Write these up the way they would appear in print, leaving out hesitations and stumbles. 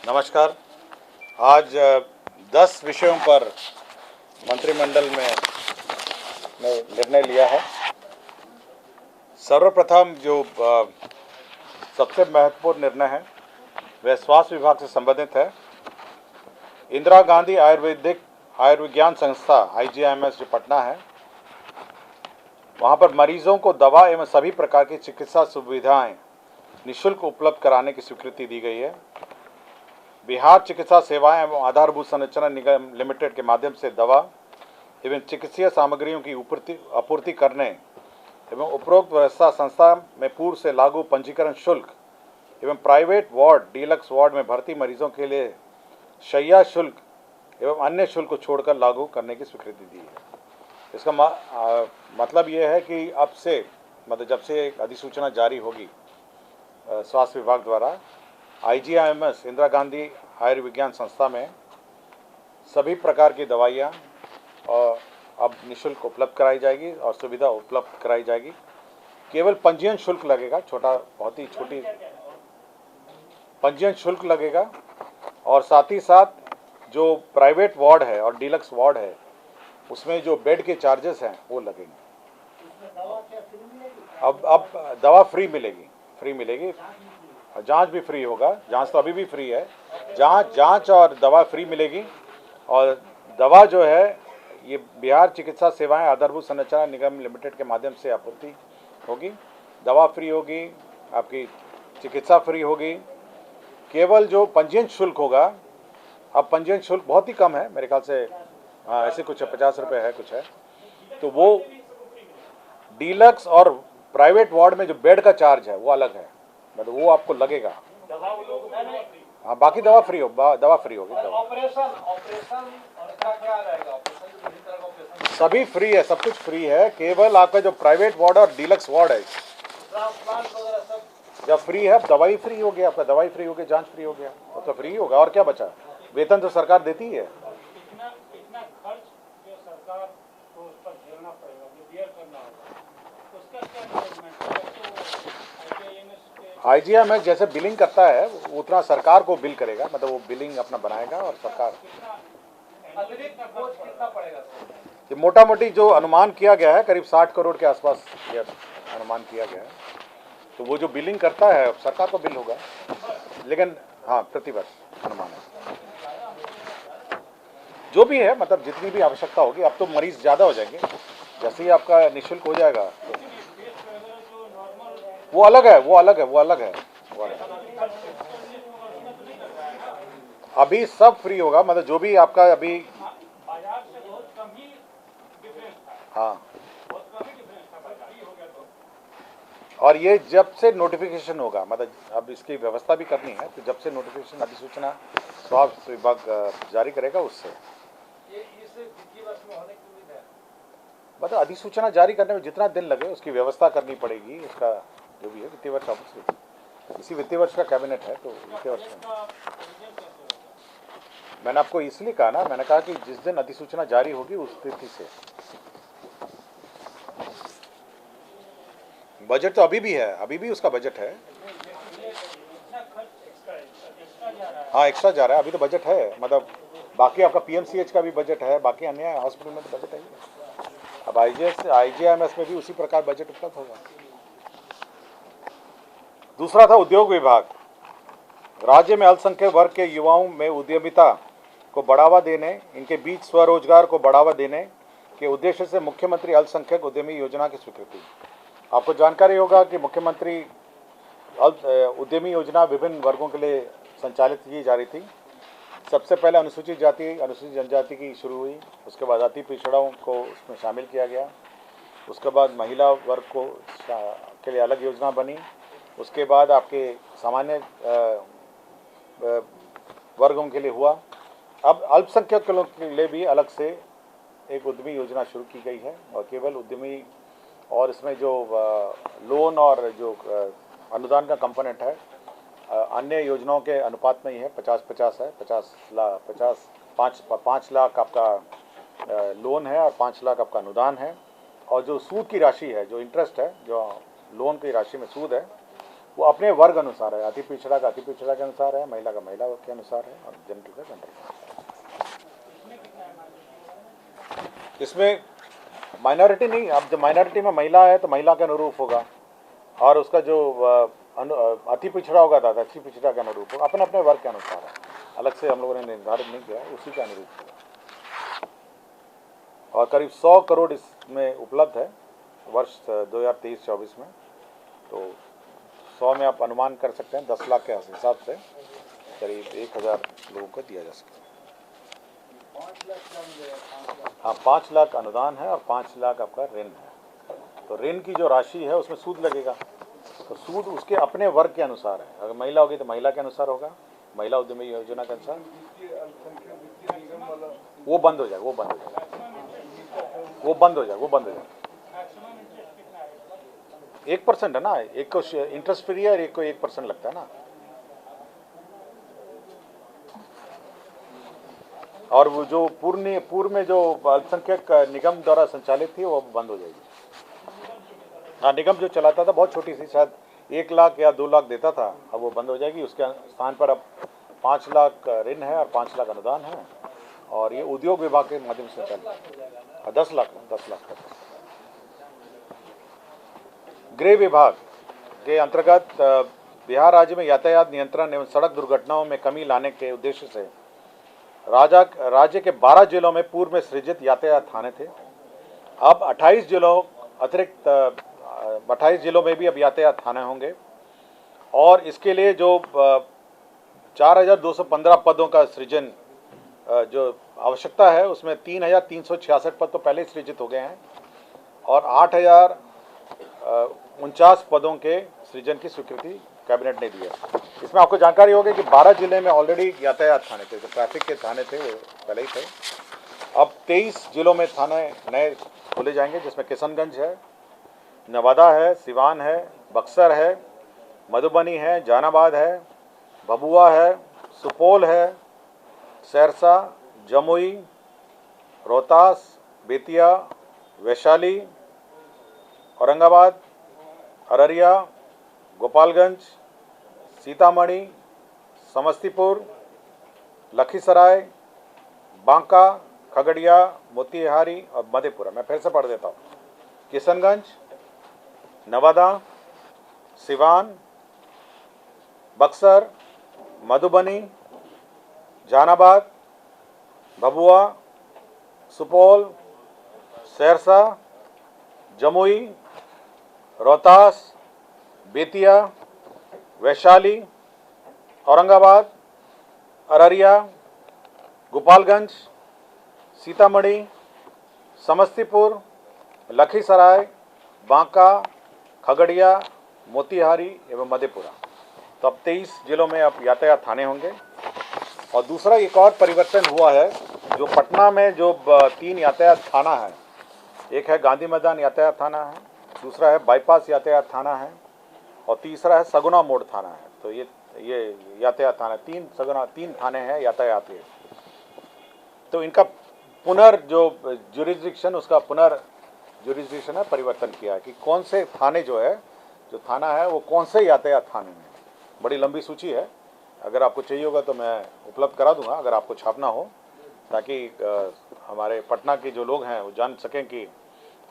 नमस्कार। आज 10 विषयों पर मंत्रिमंडल में निर्णय लिया है। सर्वप्रथम जो सबसे महत्वपूर्ण निर्णय है वह स्वास्थ्य विभाग से संबंधित है। इंदिरा गांधी आयुर्विज्ञान संस्था IGIMS जो पटना है, वहाँ पर मरीजों को दवा एवं सभी प्रकार की चिकित्सा सुविधाएं निःशुल्क उपलब्ध कराने की स्वीकृति दी गई है। बिहार चिकित्सा सेवाएं एवं आधारभूत संरचना निगम लिमिटेड के माध्यम से दवा एवं चिकित्सीय सामग्रियों की आपूर्ति करने एवं उपरोक्त व्यवस्था संस्था में पूर्व से लागू पंजीकरण शुल्क एवं प्राइवेट वार्ड, डीलक्स वार्ड में भर्ती मरीजों के लिए शैय्या शुल्क एवं अन्य शुल्क को छोड़कर लागू करने की स्वीकृति दी है। इसका मतलब ये है कि अब से जब से एक अधिसूचना जारी होगी स्वास्थ्य विभाग द्वारा, IGIMS इंदिरा गांधी आयुर्विज्ञान संस्था में सभी प्रकार की दवाइयाँ अब निःशुल्क उपलब्ध कराई जाएगी और सुविधा उपलब्ध कराई जाएगी। केवल पंजीयन शुल्क लगेगा, बहुत ही छोटी पंजीयन शुल्क लगेगा, और साथ ही साथ जो प्राइवेट वार्ड है और डीलक्स वार्ड है उसमें जो बेड के चार्जेस हैं वो लगेंगे। अब दवा फ्री मिलेगी, जांच भी फ्री होगा। जांच तो अभी भी फ्री है, जांच और दवा फ्री मिलेगी। और दवा जो है ये बिहार चिकित्सा सेवाएं आधारभूत संरचना निगम लिमिटेड के माध्यम से आपूर्ति होगी। दवा फ्री होगी, आपकी चिकित्सा फ्री होगी। केवल जो पंजीयन शुल्क होगा, अब पंजीयन शुल्क बहुत ही कम है, मेरे ख्याल से ऐसे कुछ 50 रुपये है कुछ है, तो वो डीलक्स और प्राइवेट वार्ड में जो बेड का चार्ज है वो अलग है, मतलब वो आपको लगेगा। हाँ, बाकी दवा फ्री होगी। सभी फ्री है, सब कुछ फ्री है। केवल आपका जो प्राइवेट वार्ड और डीलक्स वार्ड है जब फ्री है, दवाई फ्री हो गया, आपका दवाई फ्री हो गया, जांच फ्री हो गया, तो फ्री होगा। और क्या बचा? वेतन तो सरकार देती है। इतना खर्च जो सरकार को उस पर झेलना पड़ेगा, जो बियर करना होगा, उसका क्या IGIMS जैसे बिलिंग करता है उतना सरकार को बिल करेगा, मतलब वो बिलिंग अपना बनाएगा और सरकार अतिरिक्त बोझ कितना पड़ेगा? ये मोटा मोटी जो अनुमान किया गया है करीब 60 करोड़ के आसपास ये अनुमान किया गया है। तो वो जो बिलिंग करता है सरकार को बिल होगा, लेकिन हाँ प्रतिवर्ष अनुमान है। जो भी है, मतलब जितनी भी आवश्यकता होगी। अब तो मरीज ज़्यादा हो जाएंगे, जैसे ही आपका निःशुल्क हो जाएगा तो वो अलग है। अभी सब फ्री होगा, मतलब जो भी आपका अभी बाजार से बहुत कम ही डिफरेंस था। हाँ, बहुत कम ही डिफरेंस था, फ्री हो गया तो। और ये जब से नोटिफिकेशन होगा, मतलब अब इसकी व्यवस्था भी करनी है, तो जब से नोटिफिकेशन अधिसूचना स्वास्थ्य विभाग जारी करेगा उससे ये इस वित्तीय वर्ष में होने की उम्मीद है। मतलब अधिसूचना जारी करने में जितना दिन लगे उसकी व्यवस्था करनी पड़ेगी। उसका जो भी है वित्तीय वर्ष, इसी वित्तीय वर्ष का कैबिनेट है, तो वित्तीय वर्ष में मैंने आपको इसलिए कहा ना, मैंने कहा कि जिस दिन अधिसूचना जारी होगी उस तिथि से। बजट तो अभी भी है, अभी भी उसका बजट है। हाँ, एक्स्ट्रा जा रहा है, अभी तो बजट है। मतलब बाकी आपका PMCH का भी बजट है, बाकी अन्य हॉस्पिटल में तो बजट है। अब IGIMS में भी उसी प्रकार बजट उपलब्ध होगा। दूसरा था उद्योग विभाग। राज्य में अल्पसंख्यक वर्ग के युवाओं में उद्यमिता को बढ़ावा देने, इनके बीच स्वरोजगार को बढ़ावा देने के उद्देश्य से मुख्यमंत्री अल्पसंख्यक उद्यमी योजना की स्वीकृति। आपको जानकारी होगा कि मुख्यमंत्री उद्यमी योजना विभिन्न वर्गों के लिए संचालित की जा रही थी। सबसे पहले अनुसूचित जाति, अनुसूचित जनजाति की शुरू हुई, उसके बाद अति पिछड़ों को उसमें शामिल किया गया, उसके बाद महिला वर्ग को के लिए अलग योजना बनी, उसके बाद आपके सामान्य वर्गों के लिए हुआ। अब अल्पसंख्यक के लिए भी अलग से एक उद्यमी योजना शुरू की गई है, और केवल उद्यमी, और इसमें जो लोन और जो अनुदान का कंपोनेंट है अन्य योजनाओं के अनुपात में ही है, 50-50 है। 5 लाख आपका लोन है और 5 लाख आपका अनुदान है। और जो सूद की राशि है, जो इंटरेस्ट है, जो लोन की राशि में सूद है, वो अपने वर्ग अनुसार है, अति पिछड़ा का अति पिछड़ा के अनुसार है, महिला का महिला के अनुसार है और जनरल का जनरल। इसमें माइनॉरिटी नहीं, अब जब माइनॉरिटी में महिला है तो महिला के अनुरूप होगा और उसका जो अति पिछड़ा होगा तो अति पिछड़ा के अनुरूप होगा, अपने अपने वर्ग के अनुसार है, अलग से हम लोगों ने निर्धारित नहीं किया, उसी के अनुरूप होगा। और करीब 100 करोड़ इसमें उपलब्ध है वर्ष 2023-24 में, तो 100 में आप अनुमान कर सकते हैं 10 लाख के हिसाब से करीब 1000 लोगों को दिया जा सकता है। हाँ, 5 लाख अनुदान है और 5 लाख आपका ऋण है। तो ऋण की जो राशि है उसमें सूद लगेगा, तो सूद उसके अपने वर्ग के अनुसार है। अगर महिला होगी तो महिला के अनुसार होगा, महिला उद्यमी योजना के अनुसार वो बंद हो जाएगा, वो बंद हो जाएगा, वो बंद हो जाएगा, वो बंद हो जाएगा। 1% है ना, एक को इंटरेस्ट फ्री है और एक को 1% लगता है ना। और वो जो पूर्व में जो अल्पसंख्यक निगम द्वारा संचालित थी वो बंद हो जाएगी। हाँ, निगम जो चलाता था बहुत छोटी सी, शायद 1 लाख या 2 लाख देता था, अब वो बंद हो जाएगी। उसके स्थान पर अब 5 लाख ऋण है और 5 लाख अनुदान है और ये उद्योग विभाग के माध्यम से चल 10 लाख तक। गृह विभाग के अंतर्गत बिहार राज्य में यातायात नियंत्रण एवं सड़क दुर्घटनाओं में कमी लाने के उद्देश्य से राज्य के 12 जिलों में पूर्व में सृजित यातायात थाने थे। अब 28 जिलों अतिरिक्त 28 जिलों में भी अब यातायात थाने होंगे और इसके लिए जो 4215 पदों का सृजन जो आवश्यकता है उसमें 3366 पद तो पहले सृजित हो गए हैं और 8049 पदों के सृजन की स्वीकृति कैबिनेट ने दी है। इसमें आपको जानकारी होगी कि 12 जिले में ऑलरेडी यातायात थाने थे, जो ट्रैफिक के थाने थे वो पहले ही थे। अब 23 जिलों में थाने नए खोले जाएंगे, जिसमें किशनगंज है, नवादा है, सिवान है, बक्सर है, मधुबनी है, जहानाबाद है, भभुआ है, सुपौल है, सहरसा, जमुई, रोहतास, बेतिया, वैशाली, औरंगाबाद, अररिया, गोपालगंज, सीतामढ़ी, समस्तीपुर, लखीसराय, बांका, खगड़िया, मोतिहारी और मधेपुरा। मैं फिर से पढ़ देता हूँ। किशनगंज, नवादा, सिवान, बक्सर, मधुबनी, जहानाबाद, भभुआ, सुपौल, सहरसा, जमुई, रोहतास, बेतिया, वैशाली, औरंगाबाद, अररिया, गोपालगंज, सीतामढ़ी, समस्तीपुर, लखीसराय, बांका, खगड़िया, मोतिहारी एवं मधेपुरा। तो अब 23 जिलों में अब यातायात थाने होंगे। और दूसरा एक और परिवर्तन हुआ है, जो पटना में जो 3 यातायात थाना है, एक है गांधी मैदान यातायात थाना है, दूसरा है बाईपास यातायात थाना है और तीसरा है सगुना मोड़ थाना है। तो ये यातायात थाना 3 थाने हैं यातायात के। तो इनका जो जुरिस्डिक्शन उसका जुरिस्डिक्शन है परिवर्तन किया है कि कौन से थाने जो थाना है वो कौन से यातायात थाने में। बड़ी लंबी सूची है, अगर आपको चाहिए होगा तो मैं उपलब्ध करा दूंगा, अगर आपको छापना हो, ताकि हमारे पटना के जो लोग हैं वो जान सकें कि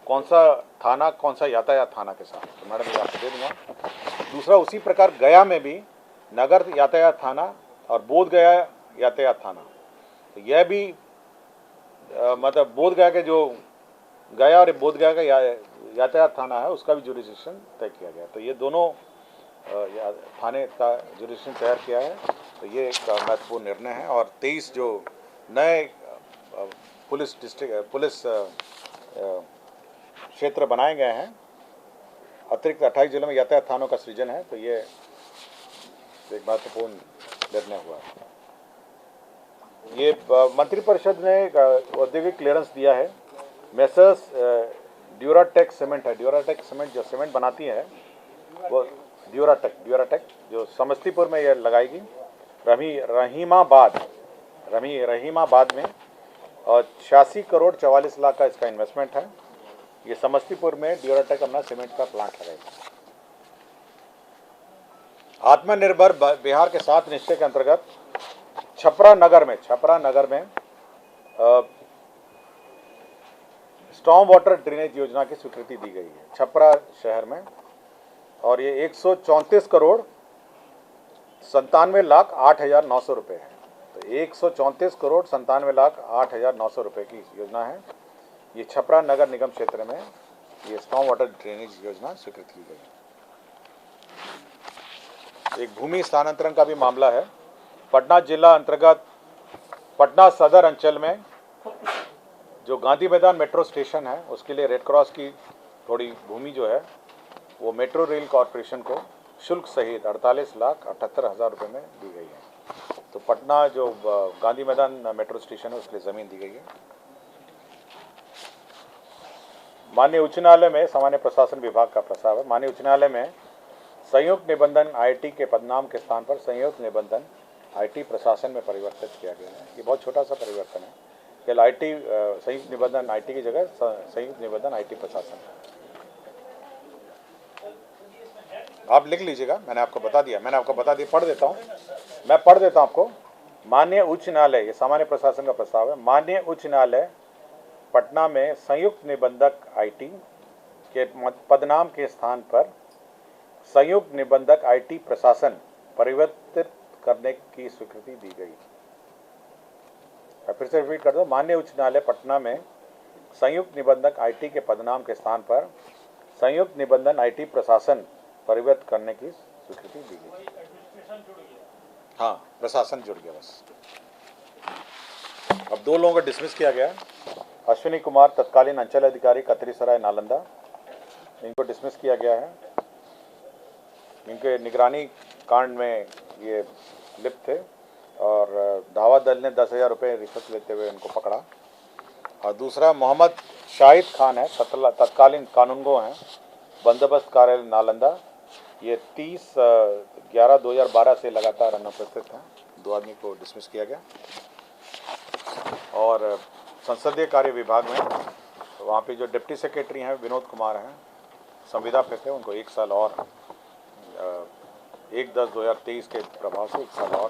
कौन सा थाना कौन सा यातायात थाना के साथ। तो मैडम ये आपको दे दूँगा। दूसरा उसी प्रकार गया में भी नगर यातायात थाना और बोध गया यातायात थाना, तो यह भी मतलब बोध गया के जो गया और बोध गया का यातायात थाना है उसका भी जुरिस्डिक्शन तय किया गया। तो ये दोनों थाने का जुरिस्डिक्शन तैयार किया है। तो ये एक महत्वपूर्ण निर्णय है। और 23 जो नए पुलिस क्षेत्र बनाए गए हैं, अतिरिक्त 28 जिलों में यातायात थानों का सृजन है। तो ये एक महत्वपूर्ण निर्णय हुआ है। ये मंत्रिपरिषद ने औद्योगिक क्लियरेंस दिया है। मेसर्स ड्यूराटेक सीमेंट है, ड्यूराटेक सीमेंट जो सीमेंट बनाती है वो ड्यूराटेक जो समस्तीपुर में ये लगाएगी, रहीमाबाद में, और 86 करोड़ 44 लाख का इसका इन्वेस्टमेंट है। ये समस्तीपुर में ड्यूराटेक अपना सीमेंट का प्लांट लगाएगा। आत्मनिर्भर बिहार के 7 निश्चय के अंतर्गत छपरा नगर में स्टॉर्म वाटर ड्रेनेज योजना की स्वीकृति दी गई है छपरा शहर में, और ये 134 करोड़ 97,08,900 रुपये है। तो 134 करोड़ 97,08,900 रुपये की योजना है। ये छपरा नगर निगम क्षेत्र में ये स्टॉर्म वाटर ड्रेनेज योजना स्वीकृत की गई है। एक भूमि स्थानांतरण का भी मामला है। पटना जिला अंतर्गत पटना सदर अंचल में जो गांधी मैदान मेट्रो स्टेशन है उसके लिए रेड क्रॉस की थोड़ी भूमि जो है वो मेट्रो रेल कॉरपोरेशन को शुल्क सहित 48,78,000 रुपये में दी गई है। तो पटना जो गांधी मैदान मेट्रो स्टेशन है उसके लिए ज़मीन दी गई है। माननीय उच्च न्यायालय में सामान्य प्रशासन विभाग का प्रस्ताव है। माननीय उच्च न्यायालय में संयुक्त निबंधन आईटी के पदनाम के स्थान पर संयुक्त निबंधन आईटी प्रशासन में परिवर्तित किया गया है। ये बहुत छोटा सा परिवर्तन है। केवल आईटी संयुक्त निबंधन आईटी की जगह संयुक्त निबंधन आईटी प्रशासन। आप लिख लीजिएगा, मैंने आपको बता दिया, पढ़ देता हूँ आपको। माननीय उच्च न्यायालय, ये सामान्य प्रशासन का प्रस्ताव है। माननीय उच्च न्यायालय पटना में संयुक्त निबंधक आईटी के पदनाम के स्थान पर संयुक्त निबंधक आईटी प्रशासन परिवर्तित करने की स्वीकृति दी गई। फिर से रिपीट कर दो। माननीय उच्च न्यायालय पटना में संयुक्त निबंधक आईटी के पदनाम के स्थान पर संयुक्त निबंधन आईटी प्रशासन परिवर्तित करने की स्वीकृति दी गई। हाँ, प्रशासन जुड़ गया बस। अब 2 लोगों को डिसमिस किया गया। अश्विनी कुमार तत्कालीन अंचल अधिकारी कतरीसराय नालंदा, इनको डिसमिस किया गया है। इनके निगरानी कांड में ये लिप्त थे और धावा दल ने 10,000 रुपये रिश्वत लेते हुए इनको पकड़ा। और दूसरा मोहम्मद शाहिद खान है, तत्कालीन कानूनगो हैं, बंदोबस्त कार्यालय नालंदा। ये 30/11/2012 से लगातार अनुपस्थित हैं। 2 आदमी को डिसमिस किया गया। और संसदीय कार्य विभाग में वहाँ पे जो डिप्टी सेक्रेटरी हैं विनोद कुमार हैं, संविदा पे थे, उनको 1 साल और 1/10/2023 के प्रभाव से 1 साल और